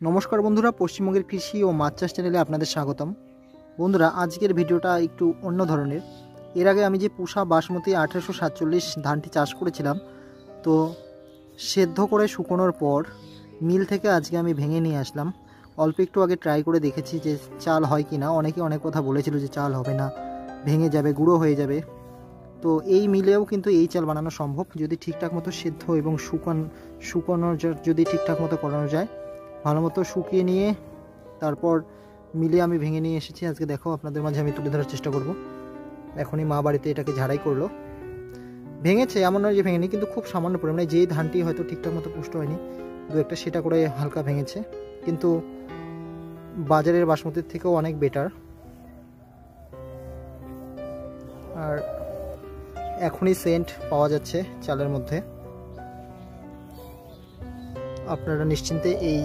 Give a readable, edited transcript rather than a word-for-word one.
নমস্কার বন্ধুরা, পশ্চিমবঙ্গের কৃষি ও মাছ চাষ চ্যানেলে আপনাদের স্বাগতম। বন্ধুরা, আজকের ভিডিওটা একটু অন্য ধরনের। এর আগে আমি যে পুষা বাসমতি 1847 ধানটি চাষ করেছিলাম, তো সেদ্ধ করে শুকোনোর পর মিল থেকে আজকে আমি ভেঙে নিয়ে আসলাম। অল্প একটু আগে ট্রাই করে দেখেছি যে চাল হয় কি না। অনেকে অনেক কথা বলেছিল যে চাল হবে না, ভেঙে যাবে, গুঁড়ো হয়ে যাবে। তো এই মিলেও কিন্তু এই চাল বানানো সম্ভব, যদি ঠিকঠাক মতো সেদ্ধ এবং শুকানো যদি ঠিকঠাক মতো করানো যায়। ভালো মতো শুকিয়ে নিয়ে তারপর মিলে আমি ভেঙে নিয়ে এসেছি। আজকে দেখো আপনাদের মাঝে আমি তুলে ধরার চেষ্টা করব। এখনই মা বাড়িতে এটাকে ঝাড়াই করলো। ভেঙেছে এমন নয় যে ভেঙেনি, কিন্তু খুব সামান্য পরিমাণে, যেই ধানটি হয়তো ঠিকঠাক মতো পুষ্ট হয়নি, দু একটা সেটা করে হালকা ভেঙেছে, কিন্তু বাজারের বাসমতির থেকেও অনেক বেটার। আর এখনই সেন্ট পাওয়া যাচ্ছে চালের মধ্যে। আপনারা নিশ্চিন্তে এই